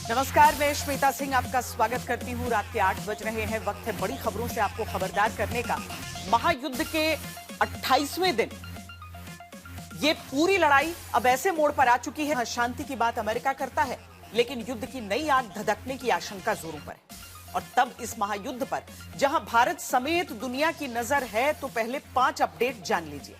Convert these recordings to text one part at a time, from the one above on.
नमस्कार, मैं श्वेता सिंह आपका स्वागत करती हूं। रात के 8 बज रहे हैं। वक्त है बड़ी खबरों से आपको खबरदार करने का। महायुद्ध के 28वें दिन ये पूरी लड़ाई अब ऐसे मोड़ पर आ चुकी है। शांति की बात अमेरिका करता है, लेकिन युद्ध की नई आग धधकने की आशंका जोरों पर है। और तब इस महायुद्ध पर जहां भारत समेत दुनिया की नजर है, तो पहले 5 अपडेट जान लीजिए।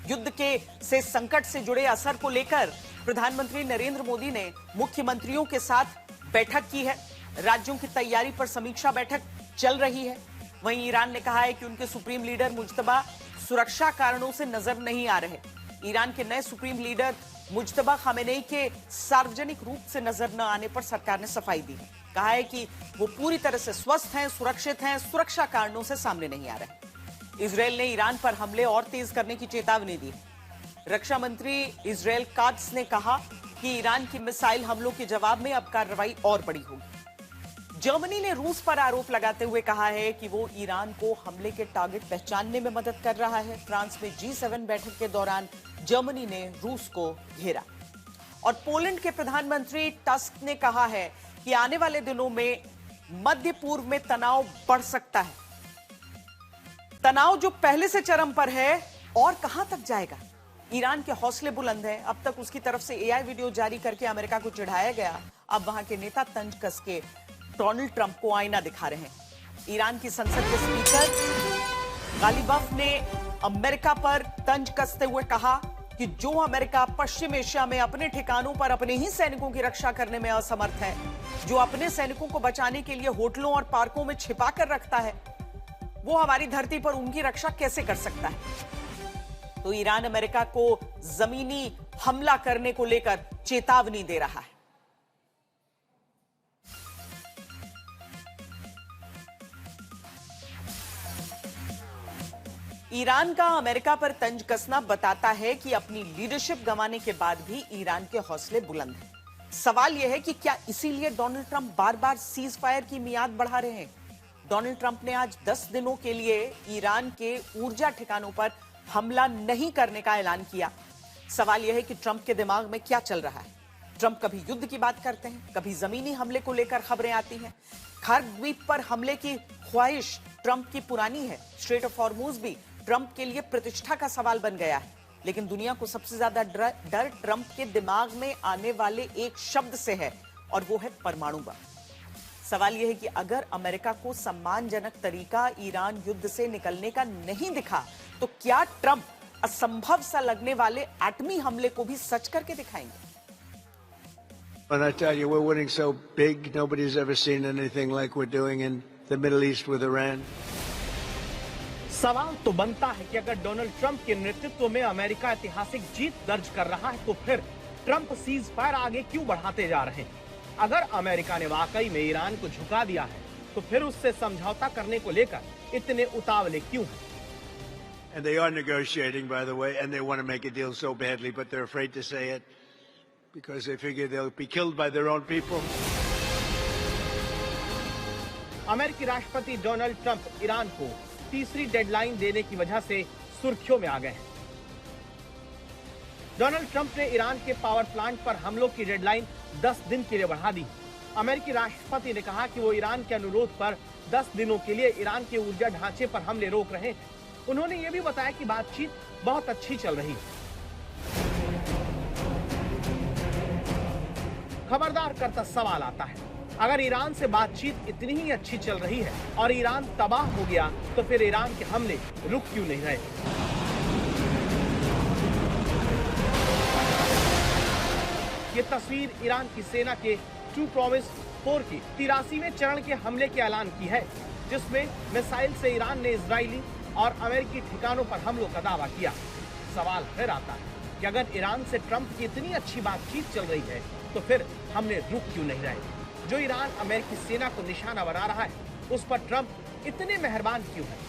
युद्ध के से संकट से जुड़े असर को लेकर प्रधानमंत्री नरेंद्र मोदी ने मुख्यमंत्रियों के साथ बैठक की है। राज्यों की तैयारी पर समीक्षा बैठक चल रही है। वहीं ईरान ने कहा है कि उनके सुप्रीम लीडर मुज्तबा सुरक्षा कारणों से नजर नहीं आ रहे। ईरान के नए सुप्रीम लीडर मुज्तबा खामेनेई के सार्वजनिक रूप से नजर न आने पर सरकार ने सफाई दी है। कहा है कि वो पूरी तरह से स्वस्थ हैं, सुरक्षित हैं, सुरक्षा कारणों से सामने नहीं आ रहे। इजरायल ने ईरान पर हमले और तेज करने की चेतावनी दी। रक्षा मंत्री इजरायल कात्स ने कहा कि ईरान की मिसाइल हमलों के जवाब में अब कार्रवाई और बड़ी होगी। जर्मनी ने रूस पर आरोप लगाते हुए कहा है कि वो ईरान को हमले के टारगेट पहचानने में मदद कर रहा है। फ्रांस में G7 बैठक के दौरान जर्मनी ने रूस को घेरा। और पोलैंड के प्रधानमंत्री टस्क ने कहा है कि आने वाले दिनों में मध्य पूर्व में तनाव बढ़ सकता है। तनाव जो पहले से चरम पर है, और कहां तक जाएगा? ईरान के हौसले बुलंद हैं। अब तक उसकी तरफ से AI वीडियो जारी करके अमेरिका को चिढ़ाया गया। अब वहां के नेता तंज कस के डोनाल्ड ट्रंप को आईना दिखा रहे हैं। ईरान की संसद के स्पीकर गालिबफ ने अमेरिका पर तंज कसते हुए कहा कि जो अमेरिका पश्चिम एशिया में अपने ठिकानों पर अपने ही सैनिकों की रक्षा करने में असमर्थ है, जो अपने सैनिकों को बचाने के लिए होटलों और पार्कों में छिपा कर रखता है, वो हमारी धरती पर उनकी रक्षा कैसे कर सकता है? तो ईरान अमेरिका को जमीनी हमला करने को लेकर चेतावनी दे रहा है। ईरान का अमेरिका पर तंज कसना बताता है कि अपनी लीडरशिप गंवाने के बाद भी ईरान के हौसले बुलंद हैं। सवाल यह है कि क्या इसीलिए डोनाल्ड ट्रंप बार-बार सीज फायर की मियाद बढ़ा रहे हैं? डोनाल्ड ट्रंप ने आज 10 दिनों के लिए ईरान के ऊर्जा ठिकानों पर हमला नहीं करने का ऐलान किया। सवाल यह है कि ट्रंप के दिमाग में क्या चल रहा है? ट्रंप कभी युद्ध की बात करते हैं, कभी जमीनी हमले को लेकर खबरें आती हैं। खार्क द्वीप पर हमले की ख्वाहिश ट्रंप की पुरानी है। स्ट्रेट ऑफ हॉर्मुज भी ट्रंप के लिए प्रतिष्ठा का सवाल बन गया है। लेकिन दुनिया को सबसे ज्यादा डर ट्रंप के दिमाग में आने वाले एक शब्द से है, और वो है परमाणु बम। सवाल यह है कि अगर अमेरिका को सम्मानजनक तरीका ईरान युद्ध से निकलने का नहीं दिखा, तो क्या ट्रंप असंभव सा लगने वाले एटमी हमले को भी सच करके दिखाएंगे? When I tell you we're winning so big, nobody's ever seen anything like we're doing in the Middle East with Iran. सवाल तो बनता है कि अगर डोनाल्ड ट्रंप के नेतृत्व में अमेरिका ऐतिहासिक जीत दर्ज कर रहा है, तो फिर ट्रंप सीज फायर आगे क्यों बढ़ाते जा रहे हैं? अगर अमेरिका ने वाकई में ईरान को झुका दिया है, तो फिर उससे समझौता करने को लेकर इतने उतावले क्यों हैं? And they are negotiating, by the way, and they want to make a deal so badly, but they're afraid to say it because they figure they'll be killed by their own people. अमेरिकी राष्ट्रपति Donald Trump Iran को तीसरी deadline देने की वजह से सुर्खियों में आ गए हैं। डोनाल्ड ट्रंप ने ईरान के पावर प्लांट पर हमलों की डेडलाइन 10 दिन के लिए बढ़ा दी। अमेरिकी राष्ट्रपति ने कहा कि वो ईरान के अनुरोध पर 10 दिनों के लिए ईरान के ऊर्जा ढांचे पर हमले रोक रहे हैं। उन्होंने ये भी बताया कि बातचीत बहुत अच्छी चल रही है। खबरदार करता सवाल आता है, अगर ईरान से बातचीत इतनी ही अच्छी चल रही है और ईरान तबाह हो गया, तो फिर ईरान के हमले रुक क्यों नहीं रहे? ये तस्वीर ईरान की सेना के टू प्रॉमिस 4 की 83वें चरण के हमले के ऐलान की है, जिसमें मिसाइल से ईरान ने इजरायली और अमेरिकी ठिकानों पर हमलों का दावा किया। सवाल फिर आता है कि अगर ईरान से ट्रंप की इतनी अच्छी बातचीत चल रही है, तो फिर हमले रुक क्यों नहीं रहे? जो ईरान अमेरिकी सेना को निशाना बना रहा है, उस पर ट्रंप इतने मेहरबान क्यों है?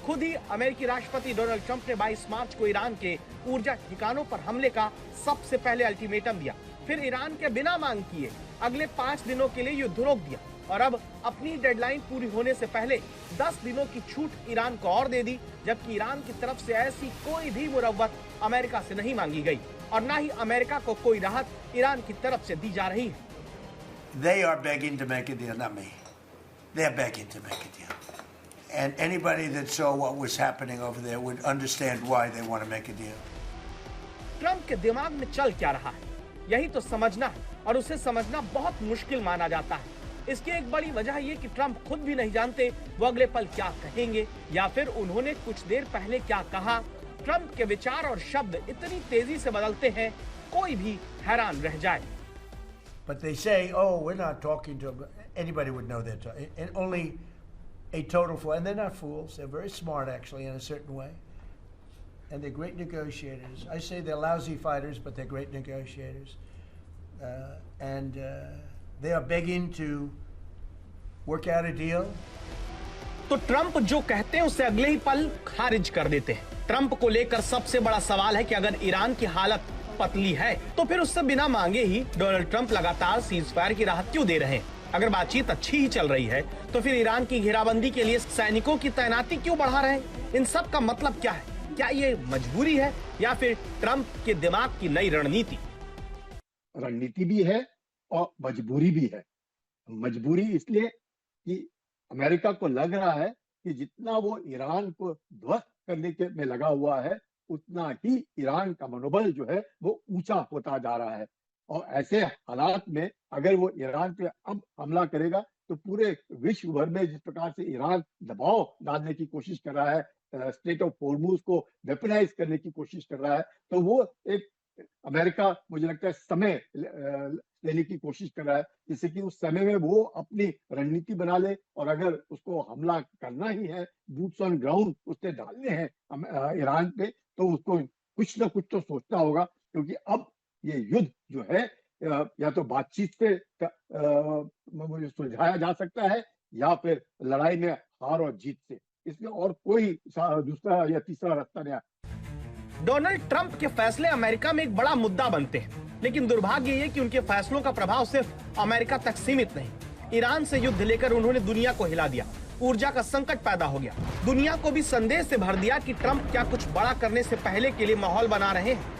खुद ही अमेरिकी राष्ट्रपति डोनाल्ड ट्रंप ने 22 मार्च को ईरान के ऊर्जा ठिकानों पर हमले का सबसे पहले अल्टीमेटम दिया। फिर ईरान के बिना मांग किए अगले 5 दिनों के लिए युद्ध रोक दिया, और अब अपनी डेडलाइन पूरी होने से पहले 10 दिनों की छूट ईरान को और दे दी, जबकि ईरान की तरफ से ऐसी कोई भी मुरव्वत अमेरिका से नहीं मांगी गई और न ही अमेरिका को कोई राहत ईरान की तरफ से दी जा रही है। They are begging to make a deal, not me. They're begging to make a deal. And anybody that saw what was happening over there would understand why they want to make a deal. Trump के दिमाग में चल क्या रहा है, यही तो समझना है, और उसे समझना बहुत मुश्किल माना जाता है। इसकी एक बड़ी वजह ये कि ट्रंप खुद भी नहीं जानते वो अगले पल क्या कहेंगे या फिर उन्होंने कुछ देर पहले क्या कहा। ट्रंप के विचार और शब्द इतनी तेजी से बदलते हैं, कोई भी हैरान रह जाए। But they say, oh, we're not talking to them. Anybody would know that. And only a total fool. And they're not fools. They're very smart, actually, in a certain way. And they're great negotiators. I say they're lousy fighters, but they're great negotiators. They are begging to work out a deal. तो Trump जो कहते हैं उसे अगले ही पल खारिज कर देते हैं। ट्रंप को लेकर सबसे बड़ा सवाल है कि अगर ईरान की हालत पतली है तो फिर उससे बिना मांगे ही डोनाल्ड ट्रंप लगातार सीज फायर की राहत क्यों दे रहे हैं। अगर बातचीत अच्छी ही चल रही है तो फिर ईरान की घेराबंदी के लिए सैनिकों की तैनाती क्यों बढ़ा रहे हैं। इन सब का मतलब क्या है? क्या ये मजबूरी है या फिर ट्रंप के दिमाग की नई रणनीति? रणनीति भी है और मजबूरी भी है। मजबूरी इसलिए कि अमेरिका को लग रहा है कि जितना वो ईरान को ध्वस्त करने के में लगा हुआ है उतना ही ईरान का मनोबल जो है वो ऊंचा होता जा रहा है। और ऐसे हालात में अगर वो ईरान पे अब हमला करेगा तो पूरे विश्व भर में जिस प्रकार से ईरान दबाव डालने की कोशिश कर रहा है, स्टेट ऑफ होर्मुज को वेपनाइज करने की कोशिश कर रहा है, तो वो एक अमेरिका मुझे लगता है समय लेने की कोशिश कर रहा है जिससे कि उस समय में वो अपनी रणनीति बना ले। और अगर उसको हमला करना ही है, बूट्स ऑन ग्राउंड उसने डालने हैं ईरान पे, तो उसको कुछ ना कुछ तो सोचना होगा, क्योंकि अब ये युद्ध जो है या तो बातचीत से सुलझाया जा सकता है या फिर लड़ाई में हार और जीत से। इसमें और कोई दूसरा या तीसरा रास्ता नहीं। डोनाल्ड ट्रंप के फैसले अमेरिका में एक बड़ा मुद्दा बनते हैं, लेकिन दुर्भाग्य ये कि उनके फैसलों का प्रभाव सिर्फ अमेरिका तक सीमित नहीं। ईरान से युद्ध लेकर उन्होंने दुनिया को हिला दिया, ऊर्जा का संकट पैदा हो गया, दुनिया को भी संदेश से भर दिया कि ट्रंप क्या कुछ बड़ा करने से पहले के लिए माहौल बना रहे हैं।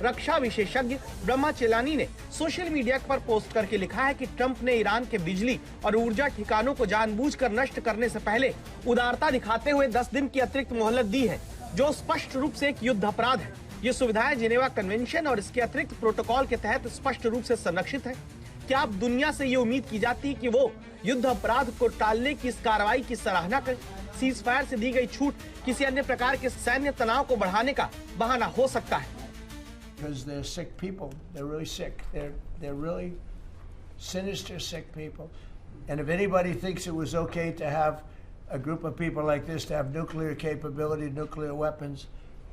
रक्षा विशेषज्ञ ब्रह्मा चिलानी ने सोशल मीडिया पर पोस्ट करके लिखा है कि ट्रंप ने ईरान के बिजली और ऊर्जा ठिकानों को जानबूझकर नष्ट करने से पहले उदारता दिखाते हुए 10 दिन की अतिरिक्त मोहलत दी है, जो स्पष्ट रूप से एक युद्ध अपराध है। ये सुविधाएं जिनेवा कन्वेंशन और इसके अतिरिक्त प्रोटोकॉल के तहत स्पष्ट रूप से संरक्षित है। क्या अब दुनिया से ये उम्मीद की जाती है कि वो युद्ध अपराध को टालने की इस कार्रवाई की सराहना करे? सीज फायर से दी गई छूट किसी अन्य प्रकार के सैन्य तनाव को बढ़ाने का बहाना हो सकता है। Because they're sick people. They're really sick. They're really sinister, sick people. And if anybody thinks it was okay to have a group of people like this to have nuclear capability, nuclear weapons,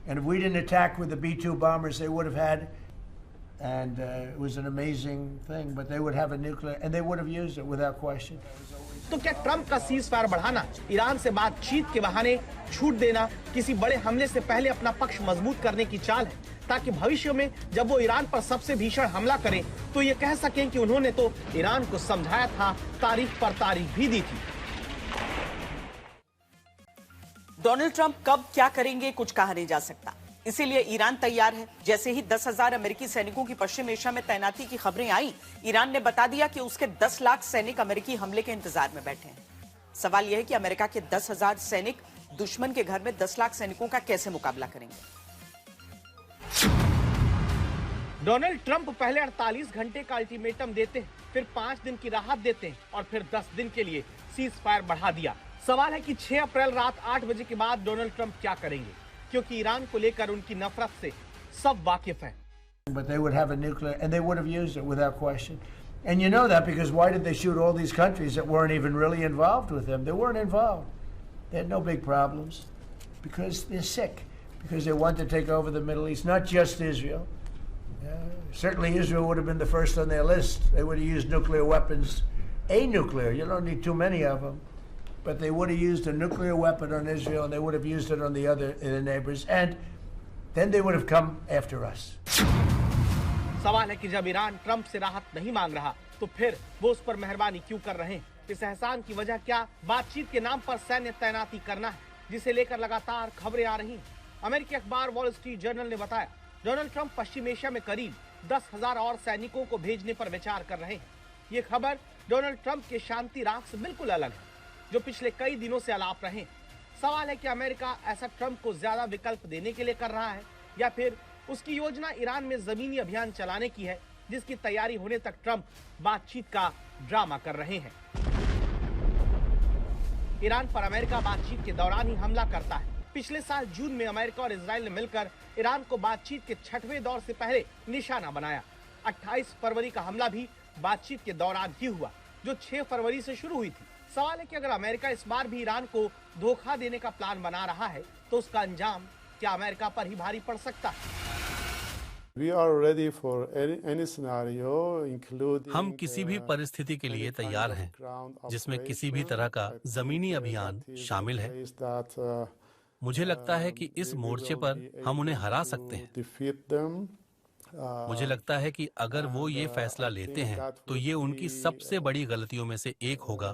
and if we didn't attack with the B-2 bombers they would have had, and it was an amazing thing, but they would have a nuclear, and they would have used it without question. तो क्या Trump का cease fire बढ़ाना, Iran से बातचीत के बहाने छूट देना किसी बड़े हमले से पहले अपना पक्ष मजबूत करने की चाल है, ताकि भविष्य में जब वो ईरान पर सबसे भीषण हमला करें तो ये कह सकें कि उन्होंने तो ईरान को समझाया था, तारीख पर तारीख भी दी थी। डोनाल्ड ट्रंप कब क्या करेंगे कुछ कहा नहीं जा सकता, इसीलिए ईरान तैयार है। जैसे ही 10,000 अमेरिकी सैनिकों की पश्चिम एशिया में तैनाती की खबरें आई, ईरान ने बता दिया कि उसके 10 लाख सैनिक अमेरिकी हमले के इंतजार में बैठे हैं। सवाल यह है कि अमेरिका के 10,000 सैनिक दुश्मन के घर में 10 लाख सैनिकों का कैसे मुकाबला करेंगे। डोनाल्ड ट्रंप पहले 48 घंटे का अल्टीमेटम देते हैं, फिर 5 दिन की राहत देते हैं और फिर 10 दिन के लिए सीज फायर बढ़ा दिया। सवाल है कि 6 अप्रैल रात 8 बजे के बाद डोनाल्ड ट्रंप क्या करेंगे, क्योंकि ईरान को लेकर उनकी नफरत से सब वाकिफ हैं। But they would have a nuclear, and they would have used it without question. And you know that because why did they shoot all these countries that weren't even really involved with them? They weren't involved. They had no big problems because they're sick, because they want to take over the Middle East, not just Israel. Certainly Israel would have been the first on their list. They would have used nuclear weapons, a nuclear, you don't need too many of them. But they would have used a nuclear weapon on Israel, and they would have used it on the other neighbors, and then they would have come after us. सवाल है कि जब Iran Trump से राहत नहीं मांग रहा तो फिर वो उस पर मेहरबानी क्यों कर रहे हैं? इस एहसान की वजह क्या बातचीत के नाम पर सैन्य तैनाती करना है, जिसे लेकर लगातार खबरें आ रही हैं। अमेरिकी अखबार वॉल स्ट्रीट जर्नल ने बताया डोनाल्ड ट्रंप पश्चिम एशिया में करीब 10,000 और सैनिकों को भेजने पर विचार कर रहे हैं। ये खबर डोनाल्ड ट्रंप के शांति राग से बिल्कुल अलग है, जो पिछले कई दिनों से अलाप रहे हैं। सवाल है कि अमेरिका ऐसा ट्रंप को ज्यादा विकल्प देने के लिए कर रहा है, या फिर उसकी योजना ईरान में जमीनी अभियान चलाने की है, जिसकी तैयारी होने तक ट्रंप बातचीत का ड्रामा कर रहे हैं। ईरान पर अमेरिका बातचीत के दौरान ही हमला करता है। पिछले साल जून में अमेरिका और इजराइल ने मिलकर ईरान को बातचीत के 6वें दौर से पहले निशाना बनाया। 28 फरवरी का हमला भी बातचीत के दौरान ही हुआ, जो 6 फरवरी से शुरू हुई थी। सवाल है कि अगर अमेरिका इस बार भी ईरान को धोखा देने का प्लान बना रहा है, तो उसका अंजाम क्या अमेरिका पर ही भारी पड़ सकता है? हम किसी भी परिस्थिति के लिए तैयार हैं, जिसमें किसी भी तरह का जमीनी अभियान शामिल है। मुझे लगता है कि इस मोर्चे पर हम उन्हें हरा सकते हैं। मुझे लगता है कि अगर वो ये फैसला लेते हैं, तो ये उनकी सबसे बड़ी गलतियों में से एक होगा।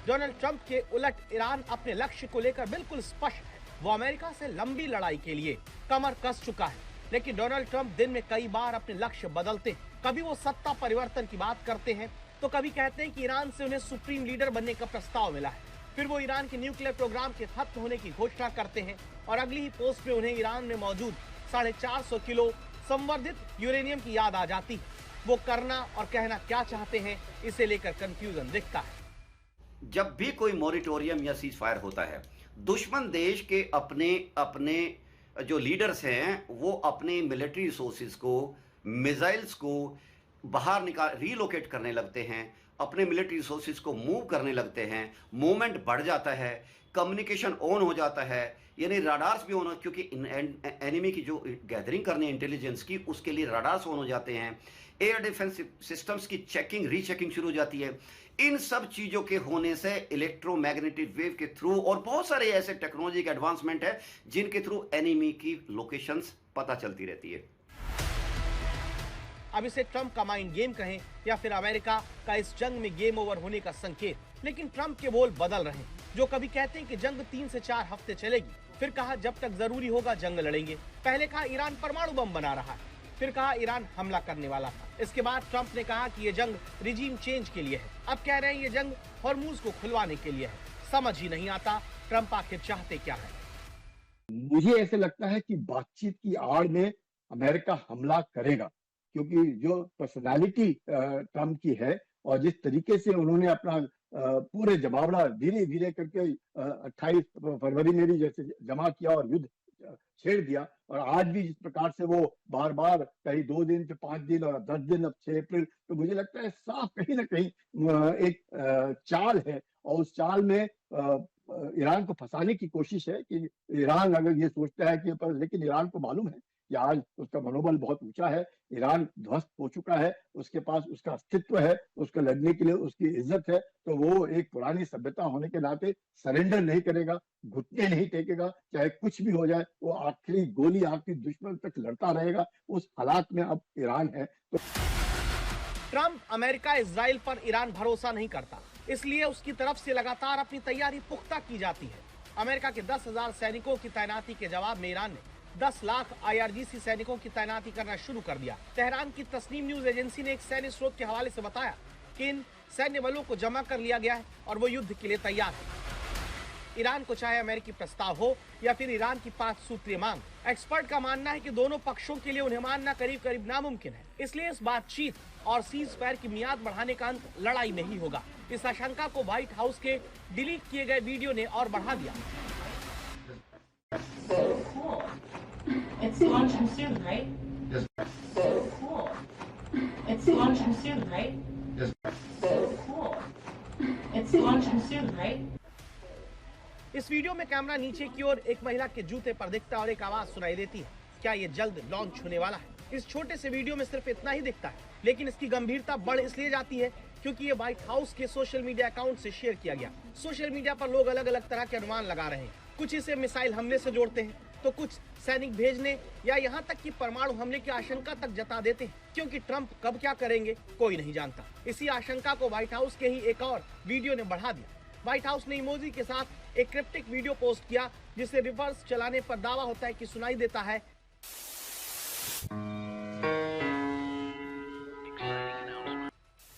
डोनाल्ड ट्रंप के उलट ईरान अपने लक्ष्य को लेकर बिल्कुल स्पष्ट है। वो अमेरिका से लंबी लड़ाई के लिए कमर कस चुका है, लेकिन डोनाल्ड ट्रंप दिन में कई बार अपने लक्ष्य बदलते हैं। कभी वो सत्ता परिवर्तन की बात करते हैं, तो कभी कहते हैं कि ईरान से उन्हें सुप्रीम लीडर बनने का प्रस्ताव मिला है। फिर वो ईरान के न्यूक्लियर प्रोग्राम के खत्म होने की घोषणा करते हैं, और अगली ही पोस्ट में उन्हें ईरान में मौजूद 450 किलो संवर्धित यूरेनियम की याद आ जाती है। वो करना और कहना क्या चाहते हैं, इसे लेकर कंफ्यूजन दिखता है। जब भी कोई मॉरिटोरियम या सीज फायर होता है, दुश्मन देश के अपने जो लीडर्स हैं, वो अपने मिलिट्री रिसोर्सेज को, मिसाइल्स को बाहर रीलोकेट करने लगते हैं, अपने मिलिट्री रिसोर्सेज को मूव करने लगते हैं। मूवमेंट बढ़ जाता है, कम्युनिकेशन ऑन हो जाता है, यानी रडार्स भी ऑन, क्योंकि एनिमी की जो गैदरिंग करनी है इंटेलिजेंस की, उसके लिए रडार्स ऑन हो जाते हैं। एयर डिफेंस सिस्टम्स की चेकिंग रीचेकिंग शुरू हो जाती है। इन सब चीजों के होने से इलेक्ट्रोमैग्नेटिक वेव के थ्रू और बहुत सारे ऐसे टेक्नोलॉजी के एडवांसमेंट है, जिनके थ्रू एनिमी की लोकेशंस पता चलती रहती है। अब इसे ट्रंप का माइंड गेम कहें या फिर अमेरिका का इस जंग में गेम ओवर होने का संकेत, लेकिन ट्रंप के बोल बदल रहे हैं। जो कभी कहते हैं कि जंग 3 से 4 हफ्ते चलेगी, फिर कहा जब तक जरूरी होगा जंग लड़ेंगे। पहले कहा ईरान परमाणु बम बना रहा है, फिर कहा ईरान हमला करने वाला था। इसके बाद ट्रंप ने कहा कि ये जंग रिजीम चेंज के लिए है। अब कह रहे हैं ये जंग हॉर्मूज को खुलवाने के लिए है। समझ ही नहीं आता ट्रंप आखिर चाहते क्या है। मुझे ऐसे लगता है कि बातचीत की आड़ में अमेरिका हमला करेगा, क्योंकि जो पर्सनालिटी ट्रंप की है और जिस तरीके से उन्होंने अपना पूरे जमावड़ा धीरे धीरे करके 28 फरवरी में भी जैसे जमा किया और युद्ध छेड़ दिया, और आज भी जिस प्रकार से वो बार बार कहीं 2 दिन फिर 5 दिन और 10 दिन, अब 6 अप्रैल, तो मुझे लगता है साफ कहीं ना कहीं एक चाल है, और उस चाल में ईरान को फंसाने की कोशिश है कि ईरान अगर ये सोचता है कि, लेकिन ईरान को मालूम है कि आज उसका मनोबल बहुत ऊंचा है, ईरान ध्वस्त हो चुका है, उसके पास उसका अस्तित्व है, उसका लड़ने के लिए उसकी इज्जत है, तो वो एक पुरानी सभ्यता होने के नाते सरेंडर नहीं करेगा, घुटने नहीं टेकेगा, चाहे कुछ भी हो जाए, वो आखिरी गोली आखिरी दुश्मन तक लड़ता रहेगा। उस हालात में अब ईरान है। तो ट्रंप अमेरिका इजराइल पर ईरान भरोसा नहीं करता, इसलिए उसकी तरफ से लगातार अपनी तैयारी पुख्ता की जाती है। अमेरिका के 10,000 सैनिकों की तैनाती के जवाब में ईरान ने 10 लाख IRGC सैनिकों की तैनाती करना शुरू कर दिया। तेहरान की तस्नीम न्यूज एजेंसी ने एक सैन्य स्रोत के हवाले से बताया कि इन सैन्य बलों को जमा कर लिया गया है और वो युद्ध के लिए तैयार है। ईरान को चाहे अमेरिकी प्रस्ताव हो या फिर ईरान की 5 सूत्रीय मांग, एक्सपर्ट का मानना है कि दोनों पक्षों के लिए उन्हें मानना करीब करीब नामुमकिन है। इसलिए इस बातचीत और सीज फायर की मियाद बढ़ाने का अंत लड़ाई में ही होगा। इस आशंका को व्हाइट हाउस के डिलीट किए गए वीडियो ने और बढ़ा दिया। It's launching soon, right? Yes. Cool. It's launching soon, right? Yes. Cool. It's launching soon, right? इस वीडियो में कैमरा नीचे की ओर एक महिला के जूते पर दिखता है और एक आवाज सुनाई देती है। क्या ये जल्द लॉन्च होने वाला है? इस छोटे से वीडियो में सिर्फ इतना ही दिखता है, लेकिन इसकी गंभीरता बढ़ इसलिए जाती है क्योंकि ये व्हाइट हाउस के सोशल मीडिया अकाउंट से शेयर किया गया। सोशल मीडिया पर लोग अलग अलग तरह के अनुमान लगा रहे हैं। कुछ इसे मिसाइल हमले से जोड़ते हैं, तो कुछ सैनिक भेजने या यहाँ तक कि परमाणु हमले की आशंका तक जता देते हैं, क्योंकि ट्रंप कब क्या करेंगे कोई नहीं जानता। इसी आशंका को व्हाइट हाउस के ही एक और वीडियो ने बढ़ा दिया। व्हाइट हाउस ने इमोजी के साथ एक क्रिप्टिक वीडियो पोस्ट किया, जिसे रिवर्स चलाने पर दावा होता है कि सुनाई देता है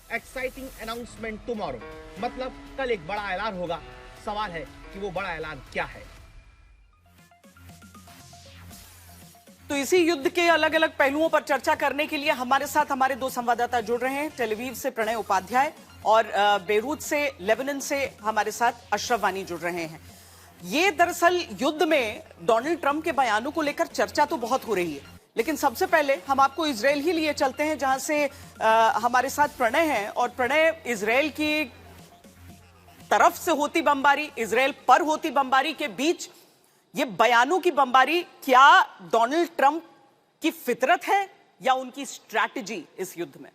एक्साइटिंग अनाउंसमेंट टुमारो, मतलब कल एक बड़ा ऐलान होगा। सवाल है कि वो बड़ा ऐलान क्या है। तो इसी युद्ध के अलग अलग पहलुओं पर चर्चा करने के लिए हमारे साथ हमारे दो संवाददाता जुड़ रहे हैं। टेल अवीव से प्रणय उपाध्याय और बेरूत से, लेबनान से हमारे साथ अशरफ वानी जुड़ रहे हैं। ये दरअसल युद्ध में डोनाल्ड ट्रंप के बयानों को लेकर चर्चा तो बहुत हो रही है, लेकिन सबसे पहले हम आपको इजराइल ही लिए चलते हैं, जहां से हमारे साथ प्रणय हैं। और प्रणय, इजराइल की तरफ से होती बमबारी, इजराइल पर होती बमबारी के बीच ये बयानों की बमबारी, क्या डोनाल्ड ट्रंप की फितरत है या उनकी स्ट्रैटेजी इस युद्ध में?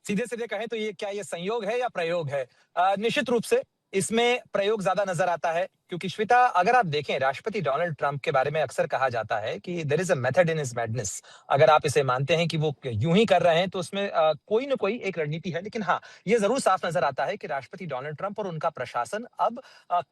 सीधे सीधे कहें तो ये क्या ये संयोग है या प्रयोग है? निश्चित रूप से इसमें प्रयोग ज्यादा नजर आता है, क्योंकि श्वेता, अगर आप देखें, राष्ट्रपति डोनाल्ड ट्रंप के बारे में अक्सर कहा जाता है कि there is a method in his madness. अगर आप इसे मानते हैं कि वो यूं ही कर रहे हैं तो उसमें कोई न कोई एक रणनीति है। लेकिन हाँ, ये जरूर साफ नजर आता है कि राष्ट्रपति डोनाल्ड ट्रंप और उनका प्रशासन अब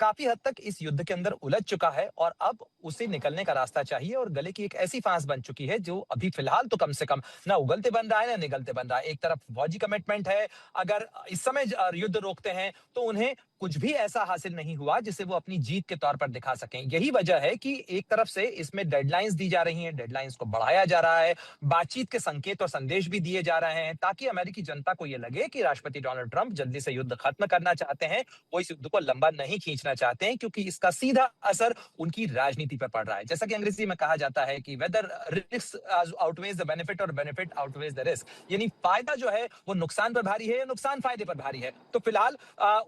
काफी हद तक इस युद्ध के अंदर उलझ चुका है और अब उसे निकलने का रास्ता चाहिए। और गले की एक ऐसी फांस बन चुकी है जो अभी फिलहाल तो कम से कम ना उगलते बन रहा है ना निगलते बन रहा है। एक तरफ फौजी कमिटमेंट है, अगर इस समय युद्ध रोकते हैं तो उन्हें कुछ भी ऐसा हासिल नहीं हुआ जिसे वो अपनी जीत के तौर पर दिखा सकें। यही वजह है कि एक तरफ से इसमें डेडलाइंस दी जा रही हैं, डेडलाइंस को बढ़ाया जा रहा है, बातचीत के संकेत और संदेश भी दिए जा रहे हैं ताकि अमेरिकी जनता को यह लगे कि राष्ट्रपति डोनाल्ड ट्रंप जल्दी से युद्ध खत्म करना चाहते हैं, वो इस युद्ध को लंबा नहीं खींचना चाहते हैं, क्योंकि इसका सीधा असर उनकी राजनीति पर पड़ रहा है। जैसा कि अंग्रेजी में कहा जाता है कि whether risk outweighs the benefit और बेनिफिट आउटवेज द रिस्क, यानी फायदा जो है वो नुकसान पर भारी है या नुकसान फायदे पर भारी है। तो फिलहाल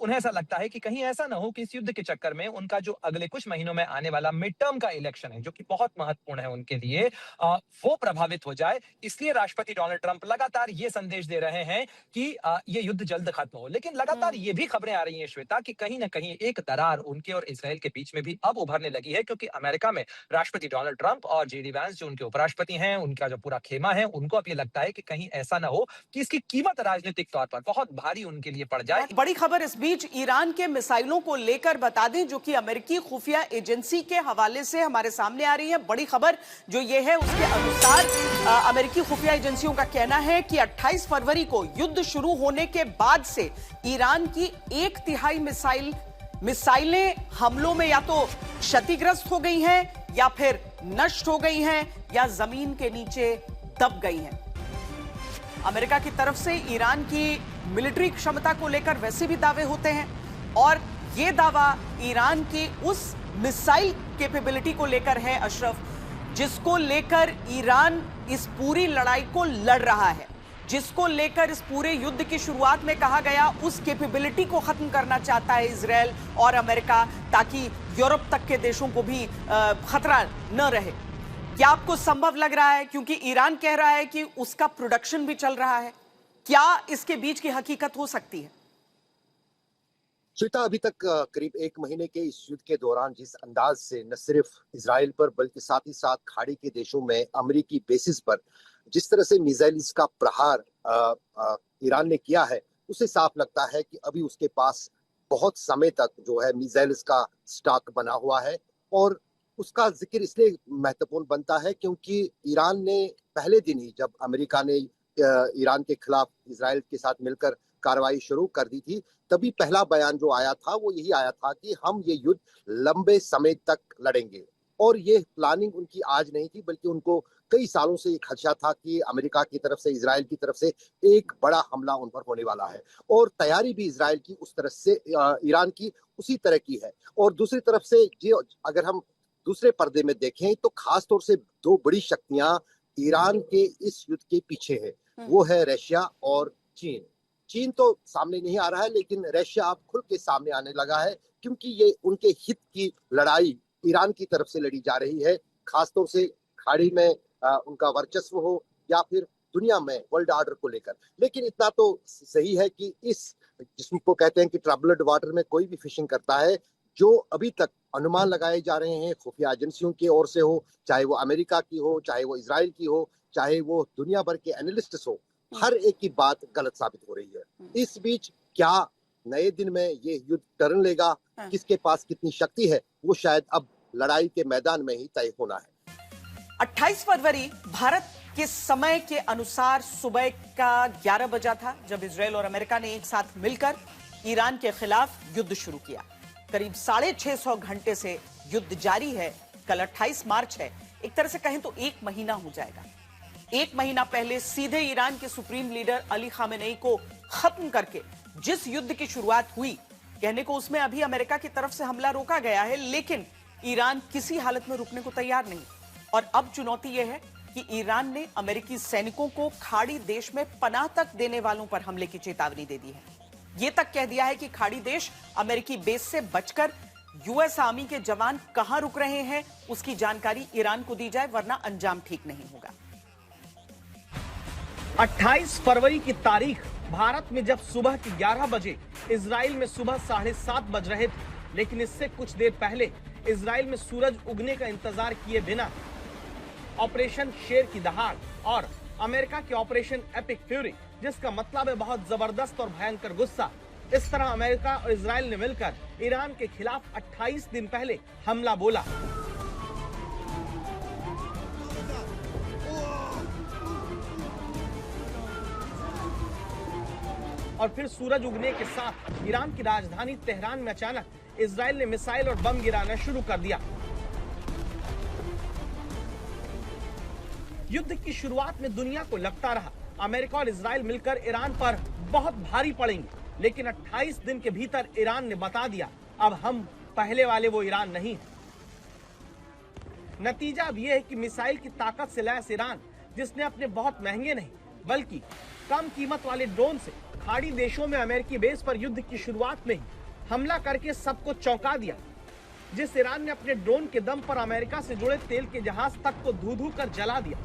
उन्हें ऐसा लगता है कि कहीं ऐसा ना हो कि इस युद्ध के चक्कर में उनका जो अगले कुछ महीनों में आने वाला मिड टर्म का इलेक्शन है, जो कि बहुत महत्वपूर्ण है उनके लिए, वो प्रभावित हो जाए। इसलिए राष्ट्रपति डोनाल्ड ट्रंप लगातार ये संदेश दे रहे हैं कि ये युद्ध जल्द खत्म हो। लेकिन लगातार ये भी खबरें आ रही हैं श्वेता कि कहीं ना कहीं एक दरार उनके और इजराइल के बीच में भी अब उभरने लगी है, क्योंकि अमेरिका में राष्ट्रपति डोनाल्ड ट्रंप और जेडी वैंस जो उनके उपराष्ट्रपति हैं, उनका जो पूरा खेमा है, उनको अब ये लगता है कि कहीं ऐसा ना हो कि इसकी कीमत राजनीतिक तौर पर बहुत भारी उनके लिए पड़ जाए। बड़ी खबर इस बीच ईरान के मिसाइलों को लेकर बता दें, जो कि अमेरिकी खुफिया एजेंसी के हवाले से हमारे सामने आ रही है। बड़ी खबर जो ये है, उसके अनुसार अमेरिकी खुफिया एजेंसियों का कहना है कि 28 फरवरी को युद्ध शुरू होने के बाद से ईरान की 1/3 मिसाइलें हमलों में या तो क्षतिग्रस्त हो गई हैं, या फिर नष्ट हो गई हैं, या जमीन के नीचे दब गई हैं। अमेरिका की तरफ से ईरान की मिलिट्री क्षमता को लेकर वैसे भी दावे होते हैं, और ये दावा ईरान की उस मिसाइल कैपेबिलिटी को लेकर है अशरफ, जिसको लेकर ईरान इस पूरी लड़ाई को लड़ रहा है, जिसको लेकर इस पूरे युद्ध की शुरुआत में कहा गया उस कैपेबिलिटी को खत्म करना चाहता है इजराइल और अमेरिका, ताकि यूरोप तक के देशों को भी खतरा न रहे। क्या आपको संभव लग रहा है, क्योंकि ईरान कह रहा है कि उसका प्रोडक्शन भी चल रहा है, क्या इसके बीच की हकीकत हो सकती है? श्वेता, अभी तक करीब 1 महीने के इस युद्ध के दौरान जिस अंदाज से न सिर्फ इजराइल पर बल्कि साथ ही साथ खाड़ी के देशों में अमेरिकी बेसिस पर जिस तरह से मिसाइल्स का प्रहार ईरान ने किया है, उसे साफ लगता है कि अभी उसके पास बहुत समय तक जो है मिसाइल्स का स्टॉक बना हुआ है। और उसका जिक्र इसलिए महत्वपूर्ण बनता है क्योंकि ईरान ने पहले दिन ही, जब अमेरिका ने ईरान के खिलाफ इजराइल के साथ मिलकर कार्रवाई शुरू कर दी थी, तभी पहला बयान जो आया था वो यही आया था कि हम ये युद्ध लंबे समय तक लड़ेंगे। और ये प्लानिंग उनकी आज नहीं थी, बल्कि उनको कई सालों से ये खदशा था कि अमेरिका की तरफ से, इजराइल की तरफ से एक बड़ा हमला उन पर होने वाला है। और तैयारी भी इजराइल की उस तरह से, ईरान की उसी तरह की है। और दूसरी तरफ से जो अगर हम दूसरे पर्दे में देखें तो खास तौर से 2 बड़ी शक्तियां ईरान के इस युद्ध के पीछे है, वो है रशिया और चीन। चीन तो सामने नहीं आ रहा है, लेकिन रशिया अब खुल के सामने आने लगा है, क्योंकि ये उनके हित की लड़ाई ईरान की तरफ से लड़ी जा रही है, खासतौर से खाड़ी में उनका वर्चस्व हो या फिर दुनिया में वर्ल्ड ऑर्डर को लेकर। लेकिन इतना तो सही है कि इस, जिसको कहते हैं कि ट्रबल्ड वाटर में कोई भी फिशिंग करता है, जो अभी तक अनुमान लगाए जा रहे हैं खुफिया एजेंसियों की ओर से हो, चाहे वो अमेरिका की हो, चाहे वो इजराइल की हो, चाहे वो दुनिया भर के एनालिस्ट्स हो, हर एक की बात गलत साबित हो रही है। इस बीच क्या नए दिन में ये युद्ध टर्न लेगा, किसके पास कितनी शक्ति है, वो शायद अब लड़ाई के मैदान में ही तय होना है। 28 फरवरी भारत के समय के अनुसार सुबह का 11 बजा था जब इजराइल और अमेरिका ने एक साथ मिलकर ईरान के खिलाफ युद्ध शुरू किया। करीब 650 घंटे से युद्ध जारी है। कल 28 मार्च है। एक तरह से कहें तो 1 महीना हो जाएगा। 1 महीना पहले सीधे ईरान के सुप्रीम लीडर अली खामेनेई को खत्म करके जिस युद्ध की शुरुआत हुई, कहने को उसमें अभी अमेरिका की तरफ से हमला रोका गया है, लेकिन ईरान किसी हालत में रुकने को तैयार नहीं। और अब चुनौती यह है कि ईरान ने अमेरिकी सैनिकों को खाड़ी देश में पनाह तक देने वालों पर हमले की चेतावनी दे दी है। यह तक कह दिया है कि खाड़ी देश अमेरिकी बेस से बचकर यूएस आर्मी के जवान कहां रुक रहे हैं उसकी जानकारी ईरान को दी जाए, वरना अंजाम ठीक नहीं होगा। 28 फरवरी की तारीख भारत में जब सुबह के 11 बजे इजराइल में सुबह 7:30 बज रहे थे, लेकिन इससे कुछ देर पहले इजराइल में सूरज उगने का इंतजार किए बिना ऑपरेशन शेर की दहाड़ और अमेरिका के ऑपरेशन एपिक फ्यूरी, जिसका मतलब है बहुत जबरदस्त और भयंकर गुस्सा, इस तरह अमेरिका और इजराइल ने मिलकर ईरान के खिलाफ 28 दिन पहले हमला बोला। और फिर सूरज उगने के साथ ईरान की राजधानी तेहरान में अचानक इजराइल ने मिसाइल और बम गिराना शुरू कर दिया। युद्ध की शुरुआत में दुनिया को लगता रहा अमेरिका और इजराइल मिलकर ईरान पर बहुत भारी पड़ेंगे, लेकिन 28 दिन के भीतर ईरान ने बता दिया अब हम पहले वाले वो ईरान नहीं है। नतीजा अब यह है कि मिसाइल की ताकत से लैस ईरान, जिसने अपने बहुत महंगे नहीं बल्कि कम कीमत वाले ड्रोन से खाड़ी देशों में अमेरिकी बेस पर युद्ध की शुरुआत में ही हमला करके सबको चौंका दिया। जिस ईरान ने अपने ड्रोन के दम पर अमेरिका से जुड़े तेल के जहाज तक को धू-धू कर जला दिया।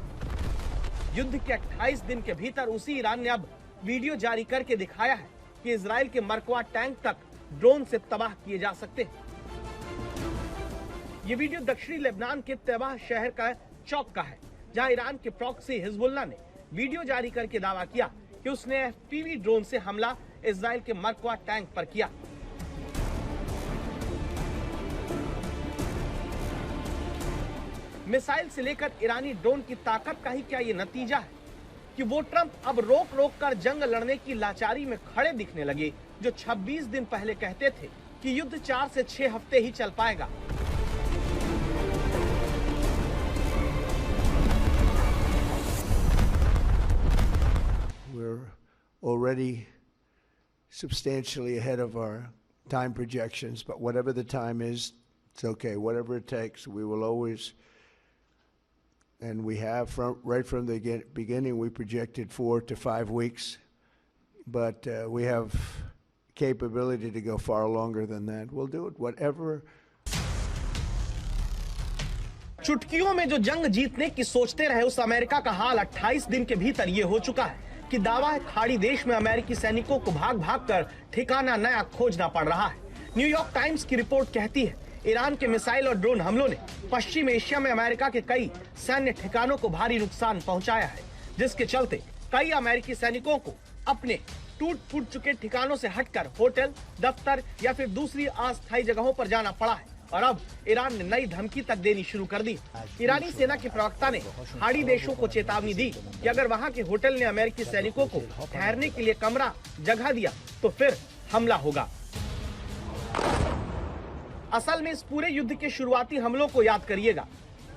युद्ध के 28 दिन के भीतर उसी ईरान ने अब वीडियो जारी करके दिखाया है कि इजराइल के मरकवा टैंक तक ड्रोन से तबाह किए जा सकते हैं। ये वीडियो दक्षिणी लेबनान के तबाह शहर का चौक का है, जहां ईरान के प्रॉक्सी हिजबुल्लाह ने वीडियो जारी करके दावा किया कि उसने एफपीवी ड्रोन से हमला इजराइल के मरकवा टैंक पर किया। मिसाइल से लेकर ईरानी ड्रोन की ताकत का ही क्या ये नतीजा है कि वो ट्रंप अब रोक रोक कर जंग लड़ने की लाचारी में खड़े दिखने लगे, जो 26 दिन पहले कहते थे कि युद्ध 4 से 6 हफ्ते ही चल पाएगा। We're already substantially ahead of our time projections, but whatever the time is, it's okay. Whatever it takes, we will always. And we have, right from the beginning, we projected 4 to 5 weeks, but we have capability to go far longer than that. We'll do it, whatever. चुटकियों में जो जंग जीतने की सोचते रहे उस America का हाल 28 दिन के भीतर ये हो चुका है कि दावा है खाड़ी देश में अमेरिकी सैनिकों को भाग भाग कर ठिकाना नया खोजना पड़ रहा है। न्यूयॉर्क टाइम्स की रिपोर्ट कहती है ईरान के मिसाइल और ड्रोन हमलों ने पश्चिम एशिया में अमेरिका के कई सैन्य ठिकानों को भारी नुकसान पहुंचाया है, जिसके चलते कई अमेरिकी सैनिकों को अपने टूट फूट चुके ठिकानों से हटकर होटल, दफ्तर या फिर दूसरी अस्थायी जगहों पर जाना पड़ा है। और अब ईरान ने नई धमकी तक देनी शुरू कर दी। ईरानी सेना के प्रवक्ता ने खाड़ी देशों को चेतावनी दी कि अगर वहां के होटल ने अमेरिकी सैनिकों को ठहरने के लिए कमरा जगह दिया तो फिर हमला होगा। असल में इस पूरे युद्ध के शुरुआती हमलों को याद करिएगा,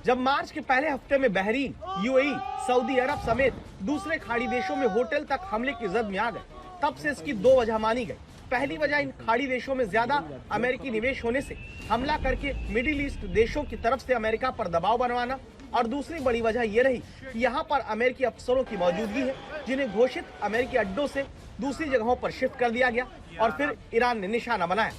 जब मार्च के पहले हफ्ते में बहरीन, यूएई, सऊदी अरब समेत दूसरे खाड़ी देशों में होटल तक हमले की जद में आ गए, तब से इसकी 2 वजह मानी गई। पहली वजह इन खाड़ी देशों में ज्यादा अमेरिकी निवेश होने से हमला करके मिडिल ईस्ट देशों की तरफ से अमेरिका पर दबाव बनवाना, और दूसरी बड़ी वजह यह रही कि यहाँ पर अमेरिकी अफसरों की मौजूदगी है, जिन्हें घोषित अमेरिकी अड्डों से दूसरी जगहों पर शिफ्ट कर दिया गया और फिर ईरान ने निशाना बनाया।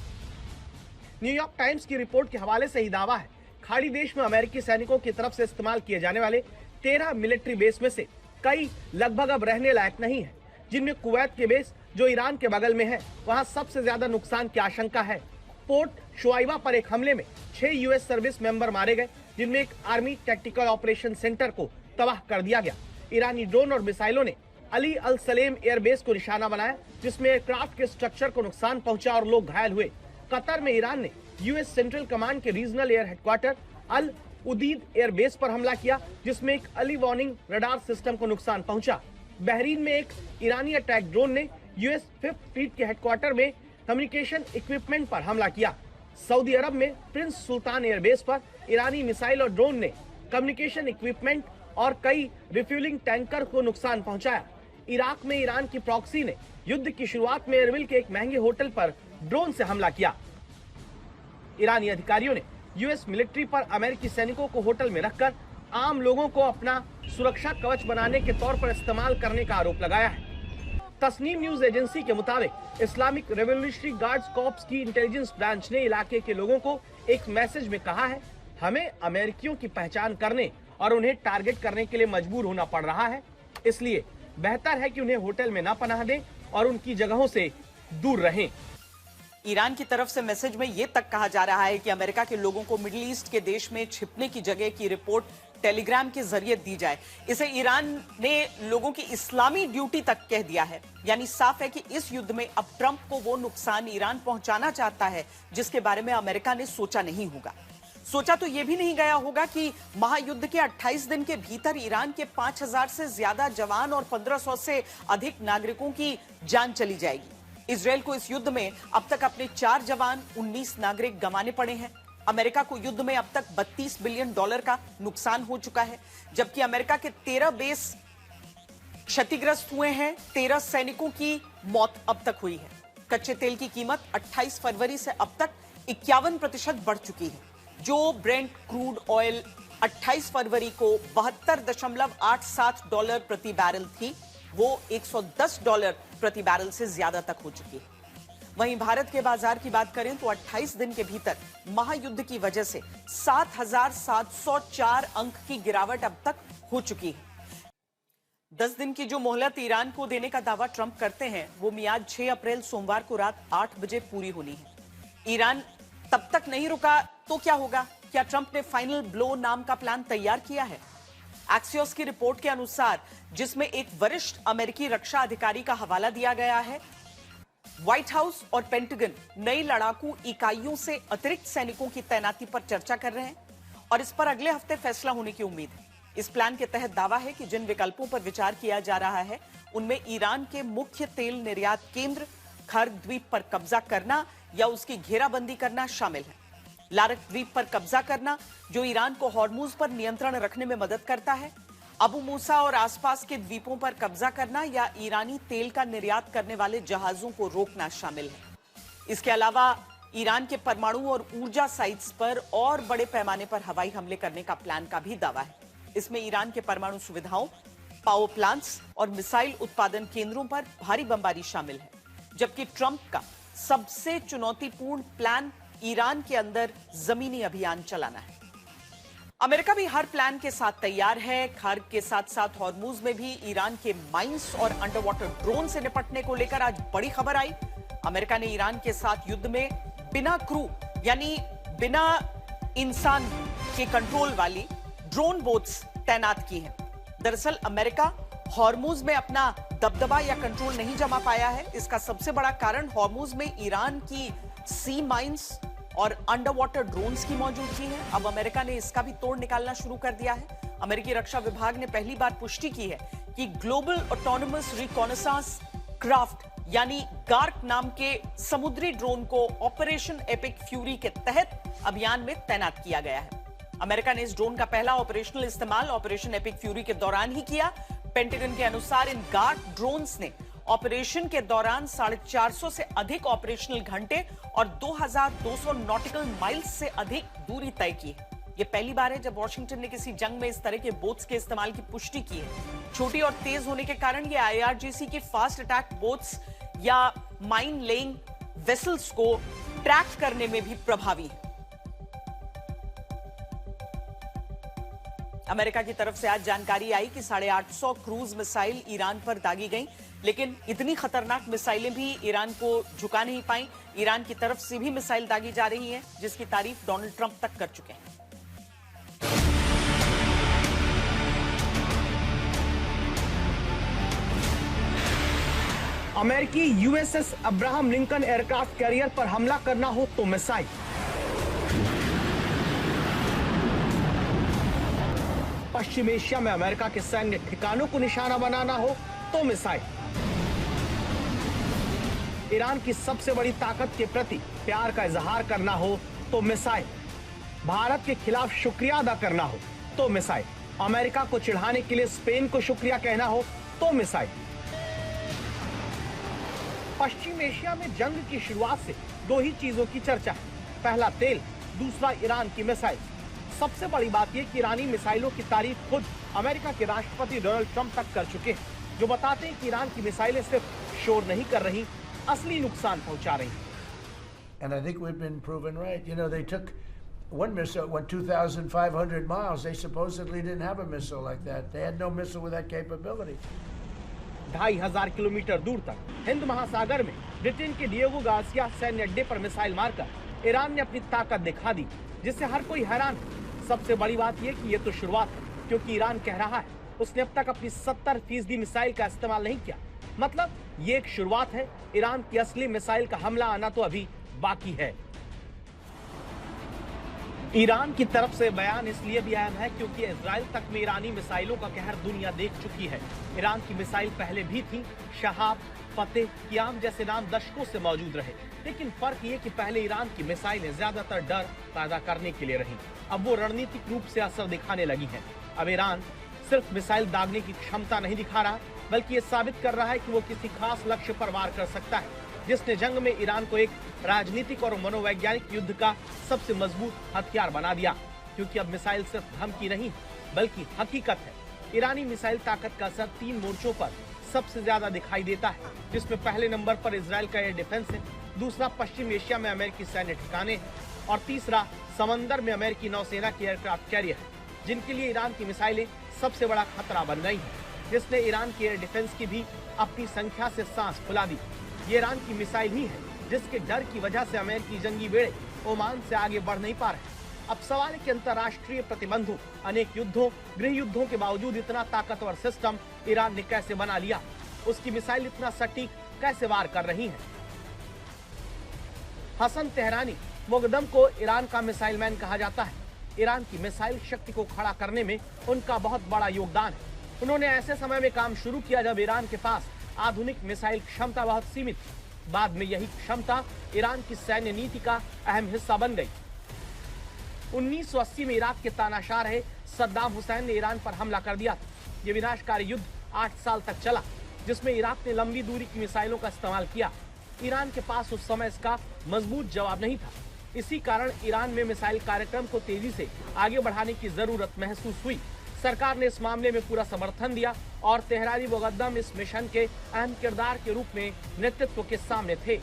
न्यूयॉर्क टाइम्स की रिपोर्ट के हवाले से ही दावा है खाड़ी देश में अमेरिकी सैनिकों की तरफ से इस्तेमाल किए जाने वाले 13 मिलिट्री बेस में से कई लगभग अब रहने लायक नहीं है, जिनमें कुवैत के बेस जो ईरान के बगल में है, वहां सबसे ज्यादा नुकसान की आशंका है। पोर्ट शुआइबा पर एक हमले में 6 यूएस सर्विस मेंबर मारे गए, जिनमें एक आर्मी टैक्टिकल ऑपरेशन सेंटर को तबाह कर दिया गया। ईरानी ड्रोन और मिसाइलों ने अली अल सलेम एयरबेस को निशाना बनाया, जिसमें एयरक्राफ्ट के स्ट्रक्चर को नुकसान पहुंचा और लोग घायल हुए। कतर में ईरान ने यूएस सेंट्रल कमांड के रीजनल एयर हेडक्वार्टर अल उदीद एयरबेस पर हमला किया, जिसमें एक अर्ली वार्निंग रडार सिस्टम को नुकसान पहुंचा। बहरीन में एक ईरानी अटैक ड्रोन ने यूएस 5th फ्लीट के हेडक्वार्टर में कम्युनिकेशन इक्विपमेंट पर हमला किया। सऊदी अरब में प्रिंस सुल्तान एयरबेस पर ईरानी मिसाइल और ड्रोन ने कम्युनिकेशन इक्विपमेंट और कई रिफ्यूलिंग टैंकर को नुकसान पहुंचाया। इराक में ईरान की प्रॉक्सी ने युद्ध की शुरुआत में एरबिल के एक महंगे होटल पर ड्रोन से हमला किया। ईरानी अधिकारियों ने यूएस मिलिट्री पर अमेरिकी सैनिकों को होटल में रखकर आम लोगों को अपना सुरक्षा कवच बनाने के तौर पर इस्तेमाल करने का आरोप लगाया है। तस्नीम न्यूज एजेंसी के मुताबिक इस्लामिक रेवोल्यूशनरी गार्ड्स कॉर्प्स की इंटेलिजेंस ब्रांच ने इलाके के लोगों को एक मैसेज में कहा है, हमें अमेरिकियों की पहचान करने और उन्हें टारगेट करने के लिए मजबूर होना पड़ रहा है, इसलिए बेहतर है कि उन्हें होटल में ना पनाह दें और उनकी जगहों से दूर रहें। ईरान की तरफ से मैसेज में यह तक कहा जा रहा है कि अमेरिका के लोगों को मिडिल ईस्ट के देश में छिपने की जगह की रिपोर्ट टेलीग्राम के जरिए दी जाए। इसे ईरान ने लोगों की इस्लामी ड्यूटी तक कह दिया है। यानी साफ है कि इस युद्ध में अब ट्रंप को वो नुकसान ईरान पहुंचाना चाहता है जिसके बारे में अमेरिका ने सोचा नहीं होगा। सोचा तो यह भी नहीं गया होगा कि महायुद्ध के 28 दिन के भीतर ईरान के 5000 से ज्यादा जवान और 1500 से अधिक नागरिकों की जान चली जाएगी। इजरायल को इस युद्ध में अब तक अपने 4 जवान 19 नागरिक गंवाने पड़े हैं। अमेरिका को युद्ध में अब तक $32 बिलियन का नुकसान हो चुका है, जबकि अमेरिका के 13 बेस क्षतिग्रस्त हुए हैं। 13 सैनिकों की मौत अब तक हुई है। कच्चे तेल की कीमत 28 फरवरी से अब तक 51% बढ़ चुकी है। जो ब्रेंट क्रूड ऑयल 28 फरवरी को $72.87 प्रति बैरल थी, वो $110 प्रति बैरल से ज्यादा तक हो चुकी है। वहीं भारत के बाजार की बात करें तो 28 दिन के भीतर महायुद्ध की वजह से 7,704 अंक की गिरावट अब तक हो चुकी है। 10 दिन की जो मोहलत ईरान को देने का दावा ट्रंप करते हैं, वो मियाद 6 अप्रैल सोमवार को रात 8 बजे पूरी होनी है। ईरान तब तक नहीं रुका तो क्या होगा? क्या ट्रंप ने फाइनल ब्लो नाम का प्लान तैयार किया है? एक्सियोस की रिपोर्ट के अनुसार, जिसमें एक वरिष्ठ अमेरिकी रक्षा अधिकारी का हवाला दिया गया है, व्हाइट हाउस और पेंटागन नई लड़ाकू इकाइयों से अतिरिक्त सैनिकों की तैनाती पर चर्चा कर रहे हैं और इस पर अगले हफ्ते फैसला होने की उम्मीद है। इस प्लान के तहत दावा है कि जिन विकल्पों पर विचार किया जा रहा है, उनमें ईरान के मुख्य तेल निर्यात केंद्र खर द्वीप पर कब्जा करना या उसकी घेराबंदी करना शामिल है। लारक द्वीप पर कब्जा करना, जो ईरान को हॉर्मुज पर नियंत्रण रखने में मदद करता है, अबू मूसा और आसपास के द्वीपों पर कब्जा करना या ईरानी तेल का निर्यात करने वाले जहाजों को रोकना शामिल है। इसके अलावा ईरान के परमाणु और ऊर्जा साइट्स पर और बड़े पैमाने पर हवाई हमले करने का प्लान का भी दावा है। इसमें ईरान के परमाणु सुविधाओं, पावर प्लांट्स और मिसाइल उत्पादन केंद्रों पर भारी बमबारी शामिल है। जबकि ट्रंप का सबसे चुनौतीपूर्ण प्लान ईरान के अंदर जमीनी अभियान चलाना है। अमेरिका भी हर प्लान के साथ तैयार है। खर्ग के साथ साथ हॉर्मुज में भी ईरान के माइंस और अंडर वाटर ड्रोन से निपटने को लेकर आज बड़ी खबर आई। अमेरिका ने ईरान के साथ युद्ध में बिना क्रू यानी बिना इंसान के कंट्रोल वाली ड्रोन बोट्स तैनात की हैं। दरअसल अमेरिका हॉर्मुज में अपना दबदबा या कंट्रोल नहीं जमा पाया है। इसका सबसे बड़ा कारण हॉर्मुज में ईरान की सी माइंस और अंडर वाटर ड्रोन्स की मौजूदगी है। अब अमेरिका ने इसका भी तोड़ निकालना शुरू कर दिया है। अमेरिकी रक्षा विभाग ने पहली बार पुष्टि की है कि ग्लोबल ऑटोनोमस रिकॉनेसांस क्राफ्ट यानी गार्क नाम के समुद्री ड्रोन को ऑपरेशन एपिक फ्यूरी के तहत अभियान में तैनात किया गया है। अमेरिका ने इस ड्रोन का पहला ऑपरेशनल इस्तेमाल ऑपरेशन एपिक फ्यूरी के दौरान ही किया। पेंटागन के अनुसार इन गार्क ड्रोन्स ने ऑपरेशन के दौरान 450 से अधिक ऑपरेशनल घंटे और 2200 नॉटिकल माइल्स से अधिक दूरी तय की है। यह पहली बार है जब वॉशिंगटन ने किसी जंग में इस तरह के बोट्स के इस्तेमाल की पुष्टि की है। छोटी और तेज होने के कारण ये IRGC की फास्ट अटैक बोट्स या माइन लेइंग वेसल्स को ट्रैक करने में भी प्रभावी है। अमेरिका की तरफ से आज जानकारी आई कि 850 क्रूज मिसाइल ईरान पर दागी गई, लेकिन इतनी खतरनाक मिसाइलें भी ईरान को झुका नहीं पाई। ईरान की तरफ से भी मिसाइल दागी जा रही है, जिसकी तारीफ डोनाल्ड ट्रंप तक कर चुके हैं। अमेरिकी USS Abraham Lincoln aircraft carrier पर हमला करना हो तो मिसाइल। पश्चिम एशिया में अमेरिका के सैन्य ठिकानों को निशाना बनाना हो तो मिसाइल, ईरान की सबसे बड़ी ताकत के प्रति प्यार का इजहार करना हो तो मिसाइल, भारत के खिलाफ शुक्रिया अदा करना हो तो मिसाइल, अमेरिका को चिढ़ाने के लिए स्पेन को शुक्रिया कहना हो तो मिसाइल। पश्चिम एशिया में जंग की शुरुआत से दो ही चीजों की चर्चा है, पहला तेल, दूसरा ईरान की मिसाइल। सबसे बड़ी बात यह कि ईरानी मिसाइलों की तारीफ खुद अमेरिका के राष्ट्रपति डोनाल्ड ट्रंप तक कर चुके हैं, जो बताते हैं कि ईरान की मिसाइलें सिर्फ शोर नहीं कर रही, असली नुकसान पहुंचा रही। And I think we've been proven right. You know, they took one missile, went 2,500 miles. They supposedly didn't have a missile like that. They had no missile with that capability. 2,500 kilometre दूर तक हिंद महासागर में Britain के Diego Garcia सैन्य अड्डे पर missile मारकर Iran ने अपनी ताकत दिखा दी, जिससे हर कोई हैरान है। सबसे बड़ी बात यह कि ये तो शुरुआत है, क्योंकि ईरान कह रहा है उसने अब तक अपनी 70% मिसाइल का इस्तेमाल नहीं किया। मतलब ये एक शुरुआत है, ईरान की असली मिसाइल का हमला आना तो अभी बाकी है। ईरान की तरफ से बयान इसलिए भी अहम है क्योंकि इजराइल तक में ईरानी मिसाइलों का कहर दुनिया देख चुकी है। ईरान की मिसाइल पहले भी थी, शहाब, फतेह, कियाम जैसे नाम दशकों से मौजूद रहे, लेकिन फर्क ये कि पहले ईरान की मिसाइलें ज्यादातर डर पैदा करने के लिए रही, अब वो रणनीतिक रूप से असर दिखाने लगी हैं। अब ईरान सिर्फ मिसाइल दागने की क्षमता नहीं दिखा रहा, बल्कि ये साबित कर रहा है कि वो किसी खास लक्ष्य पर वार कर सकता है, जिसने जंग में ईरान को एक राजनीतिक और मनोवैज्ञानिक युद्ध का सबसे मजबूत हथियार बना दिया। क्योंकि अब मिसाइल सिर्फ धमकी नहीं बल्कि हकीकत है। ईरानी मिसाइल ताकत का असर 3 मोर्चों पर सबसे ज्यादा दिखाई देता है, जिसमें पहले नंबर पर इजराइल का एयर डिफेंस है, दूसरा पश्चिम एशिया में अमेरिकी सैन्य ठिकाने और तीसरा समंदर में अमेरिकी नौसेना की एयरक्राफ्ट कैरियर है, जिनके लिए ईरान की मिसाइलें सबसे बड़ा खतरा बन गई हैं, जिसने ईरान की एयर डिफेंस की भी अपनी संख्या से सांस फुला दी। ये ईरान की मिसाइल ही है जिसके डर की वजह से अमेरिकी जंगी बेड़े ओमान से आगे बढ़ नहीं पा रहे। अब सवाल है कि अंतर्राष्ट्रीय प्रतिबंधों, अनेक युद्धों, गृह युद्धों के बावजूद इतना ताकतवर सिस्टम ईरान ने कैसे बना लिया? उसकी मिसाइल इतना सटीक कैसे वार कर रही है? हसन तेहरानी मुकद्दम को ईरान का मिसाइल मैन कहा जाता है। ईरान की मिसाइल शक्ति को खड़ा करने में उनका बहुत बड़ा योगदान है। उन्होंने ऐसे समय में काम शुरू किया जब ईरान के पास आधुनिक मिसाइल क्षमता बहुत सीमित थी। बाद में यही क्षमता ईरान की सैन्य नीति का अहम हिस्सा बन गई। 1980 में इराक के तानाशाह रहे सद्दाम हुसैन ने ईरान पर हमला कर दिया था। ये विनाशकारी युद्ध 8 साल तक चला, जिसमें इराक ने लंबी दूरी की मिसाइलों का इस्तेमाल किया। ईरान के पास उस समय इसका मजबूत जवाब नहीं था। इसी कारण ईरान में मिसाइल कार्यक्रम को तेजी से आगे बढ़ाने की जरूरत महसूस हुई। सरकार ने इस मामले में पूरा समर्थन दिया और तेहरानी मुकद्दम इस मिशन के अहम किरदार के रूप में नेतृत्व के सामने थे।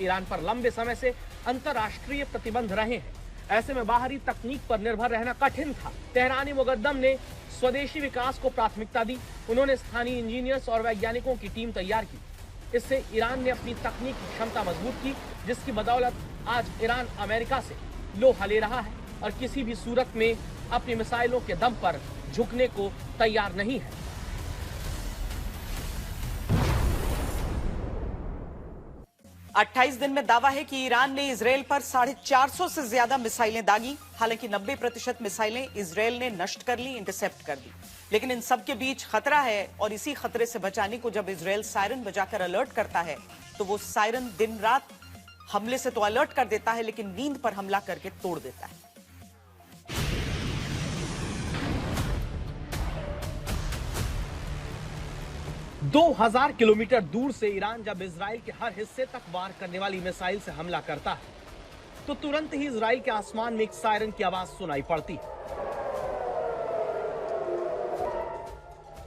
ईरान पर लंबे समय से अंतर्राष्ट्रीय प्रतिबंध रहे हैं, ऐसे में बाहरी तकनीक पर निर्भर रहना कठिन था। तेहरानी मुकद्दम ने स्वदेशी विकास को प्राथमिकता दी। उन्होंने स्थानीय इंजीनियर्स और वैज्ञानिकों की टीम तैयार की। इससे ईरान ने अपनी तकनीकी क्षमता मजबूत की, जिसकी बदौलत आज ईरान अमेरिका से लोहा ले रहा है और किसी भी सूरत में अपनी मिसाइलों के दम पर झुकने को तैयार नहीं है। अट्ठाईस दिन में दावा है कि ईरान ने इजरायल पर 450 से ज्यादा मिसाइलें दागी। हालांकि 90% मिसाइलें इजरायल ने नष्ट कर ली, इंटरसेप्ट कर दी। लेकिन इन सब के बीच खतरा है और इसी खतरे से बचाने को जब इजरायल सायरन बजाकर अलर्ट करता है तो वो सायरन दिन रात हमले से तो अलर्ट कर देता है, लेकिन नींद पर हमला करके तोड़ देता है। दो 2000 किलोमीटर दूर से ईरान जब इजराइल के हर हिस्से तक वार करने वाली मिसाइल से हमला करता है तो तुरंत ही इजराइल के आसमान में एक सायरन की आवाज सुनाई पड़ती है।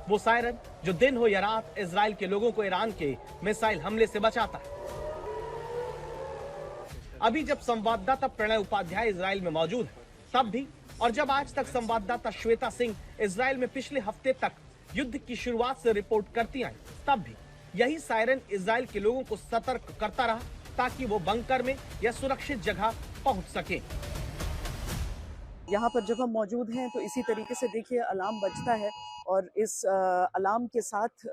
वो सायरन जो दिन हो या रात इजराइल के लोगों को ईरान के मिसाइल हमले से बचाता है। अभी जब संवाददाता प्रणय उपाध्याय इजराइल में मौजूद है तब भी, और जब आज तक संवाददाता श्वेता सिंह इजराइल में पिछले हफ्ते तक युद्ध की शुरुआत से रिपोर्ट करती आई, तब भी यही सायरन इजराइल के लोगों को सतर्क करता रहा ताकि वो बंकर में या सुरक्षित जगह पहुंच सके। यहाँ पर जब हम मौजूद हैं तो इसी तरीके से देखिए अलार्म बजता है और इस अलार्म के साथ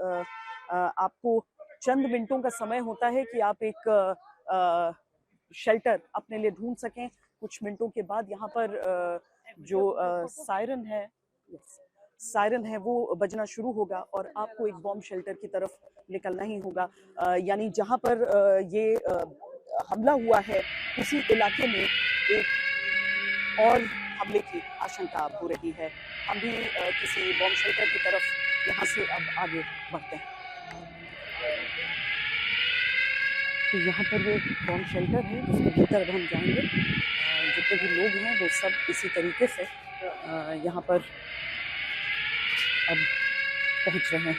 आपको चंद मिनटों का समय होता है कि आप एक शेल्टर अपने लिए ढूंढ सकें। कुछ मिनटों के बाद यहाँ पर जो सायरन है, सायरन है वो बजना शुरू होगा और आपको एक बॉम्ब शेल्टर की तरफ निकलना ही होगा। यानी जहां पर ये हमला हुआ है उसी इलाके में एक और हमले की आशंका अब हो रही है। हम भी किसी बॉम्ब शेल्टर की तरफ यहाँ से अब आगे बढ़ते हैं। तो यहाँ पर ये बॉम्ब शेल्टर है जिसके भीतर हम जाएंगे। जितने भी लोग हैं वो सब इसी तरीके से यहाँ पर अब पहुँच रहे हैं।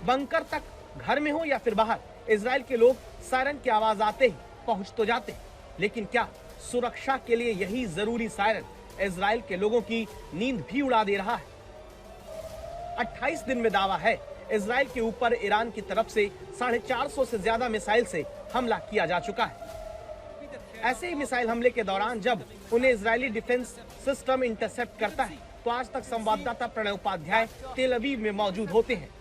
बंकर तक घर में हो या फिर बाहर, इजराइल के लोग सायरन की आवाज आते ही पहुंच तो जाते हैं, लेकिन क्या सुरक्षा के लिए यही जरूरी सायरन इजराइल के लोगों की नींद भी उड़ा दे रहा है? 28 दिन में दावा है इजराइल के ऊपर ईरान की तरफ से 450 से ज्यादा मिसाइल से हमला किया जा चुका है। ऐसे ही मिसाइल हमले के दौरान जब उन्हें इजरायली डिफेंस सिस्टम इंटरसेप्ट करता है तो आज तक संवाददाता प्रणय उपाध्याय तेल अवीव में मौजूद होते हैं।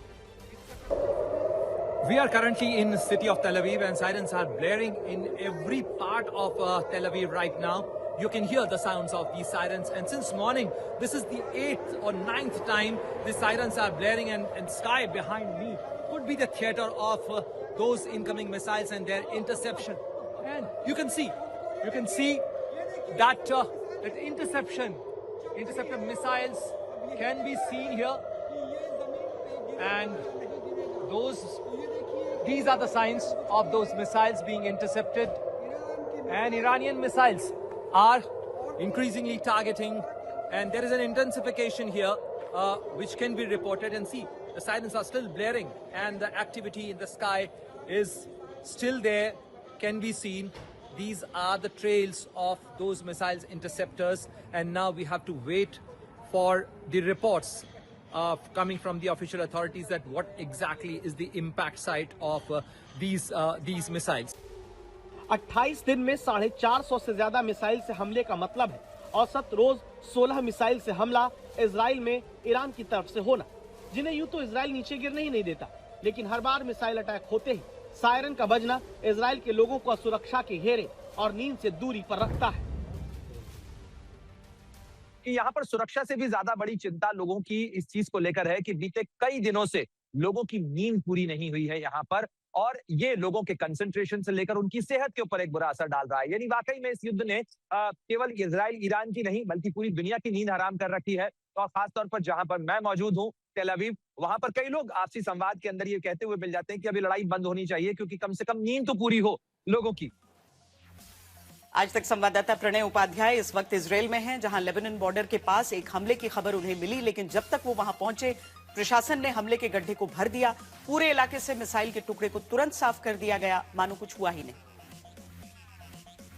We are currently in the city of Tel Aviv and sirens are blaring in every part of Tel Aviv right now. You can hear the sounds of these sirens, and since morning, this is the 8th or 9th time the sirens are blaring, and sky behind me could be the theater of those incoming missiles and their interception. And you can see that that intercepted missiles can be seen here, and these are the signs of those missiles being intercepted, and Iranian missiles are increasingly targeting, and there is an intensification here which can be reported. And see, the sirens are still blaring and the activity in the sky is still there, can be seen. These are the trails of those missiles interceptors, and now we have to wait for the reports coming from the official authorities that what exactly is the impact site of these missiles. 28 दिन में 450 से ज्यादा missile से हमले का मतलब है औसत रोज 16 मिसाइल से हमला इजराइल में ईरान की तरफ से होना, जिन्हें यूं तो इजराइल नीचे गिरने ही नहीं देता, लेकिन हर बार मिसाइल अटैक होते ही सायरन का बजना इजराइल के लोगों को सुरक्षा के घेरे और नींद से दूरी पर रखता है। यहाँ पर सुरक्षा से भी ज्यादा बड़ी चिंता लोगों की इस चीज को लेकर है कि बीते कई दिनों से लोगों की नींद पूरी नहीं हुई है यहाँ पर, और ये लोगों के कंसंट्रेशन से लेकर उनकी सेहत के ऊपर एक बुरा असर डाल रहा है। यानी वाकई में इस युद्ध ने केवल इजराइल ईरान की नहीं बल्कि पूरी दुनिया की नींद हराम कर रखी है। तो खासतौर पर जहां पर मैं मौजूद हूँ तेल अवीव, वहां पर कई लोग आपसी संवाद के अंदर ये कहते हुए मिल जाते हैं कि अभी लड़ाई बंद होनी चाहिए क्योंकि कम से कम नींद तो पूरी हो लोगों की। आज तक संवाददाता प्रणय उपाध्याय इस वक्त इजराइल में हैं, जहां लेबनान बॉर्डर के पास एक हमले की खबर उन्हें मिली, लेकिन जब तक वो वहां पहुंचे प्रशासन ने हमले के गड्ढे को भर दिया। पूरे इलाके से मिसाइल के टुकड़े को तुरंत साफ कर दिया गया, मानो कुछ हुआ ही नहीं।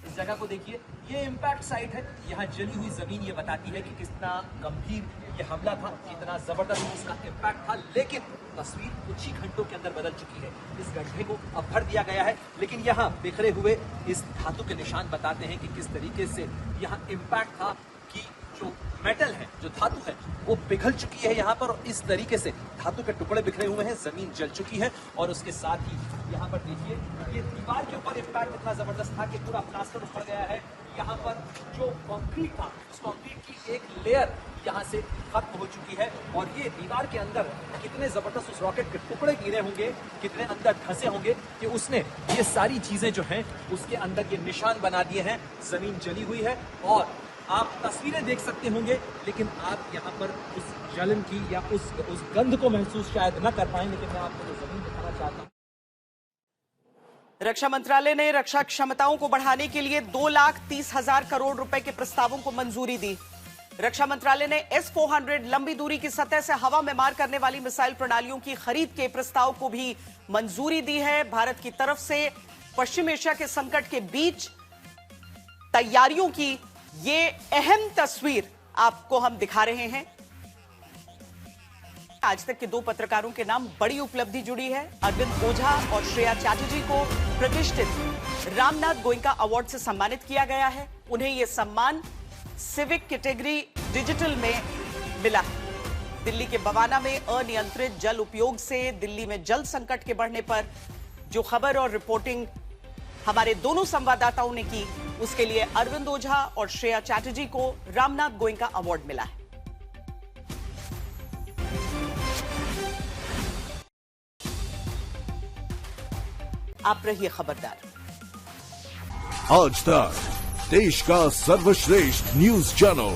इस जगह को देखिए, ये इम्पैक्ट साइट है। यहाँ जली हुई जमीन ये बताती है कि कितना गंभीर ये हमला था, कितना जबरदस्त इसका इम्पैक्ट था, लेकिन तस्वीर कुछ ही घंटों के अंदर बदल चुकी है। इस गड्ढे को अब भर दिया गया है, लेकिन यहाँ बिखरे हुए इस धातु के निशान बताते हैं कि किस तरीके से यहाँ इम्पैक्ट था कि जो मेटल है, जो धातु है, वो पिघल चुकी है यहाँ पर, और इस तरीके से धातु के टुकड़े बिखरे हुए हैं, जमीन जल चुकी है। और उसके साथ ही यहाँ पर देखिए, ये दीवार के ऊपर इम्पैक्ट इतना जबरदस्त था कि पूरा प्लास्टर उखड़ गया है। यहाँ पर जो कंक्रीट था, उस कंक्रीट की एक लेयर यहाँ से खत्म हो चुकी है, और ये दीवार के अंदर कितने जबरदस्त उस रॉकेट के टुकड़े गिरे होंगे, कितने अंदर धंसे होंगे कि उसने ये सारी चीजें जो हैं उसके अंदर ये निशान बना दिए हैं। जमीन जली हुई है और आप तस्वीरें देख सकते होंगे, लेकिन आप यहाँ पर उस जलन की या उस गंध को महसूस शायद न कर पाएं, लेकिन मैं आपको जो जमीन दिखाना चाहता हूँ। रक्षा मंत्रालय ने रक्षा क्षमताओं को बढ़ाने के लिए 2,30,000 करोड़ रुपए के प्रस्तावों को मंजूरी दी। रक्षा मंत्रालय ने S-400 लंबी दूरी की सतह से हवा में मार करने वाली मिसाइल प्रणालियों की खरीद के प्रस्ताव को भी मंजूरी दी है। भारत की तरफ से पश्चिम एशिया के संकट के बीच तैयारियों की ये अहम तस्वीर आपको हम दिखा रहे हैं। आज तक के 2 पत्रकारों के नाम बड़ी उपलब्धि जुड़ी है। अरविंद ओझा और श्रेया चैटर्जी को प्रतिष्ठित रामनाथ गोयनका अवार्ड से सम्मानित किया गया है। उन्हें यह सम्मान सिविक कैटेगरी डिजिटल में मिला है। दिल्ली के बवाना में अनियंत्रित जल उपयोग से दिल्ली में जल संकट के बढ़ने पर जो खबर और रिपोर्टिंग हमारे दोनों संवाददाताओं ने की, उसके लिए अरविंद ओझा और श्रेया चैटर्जी को रामनाथ गोयनका अवार्ड मिला है। आप रहिए खबरदार। आज तक देश का सर्वश्रेष्ठ न्यूज चैनल।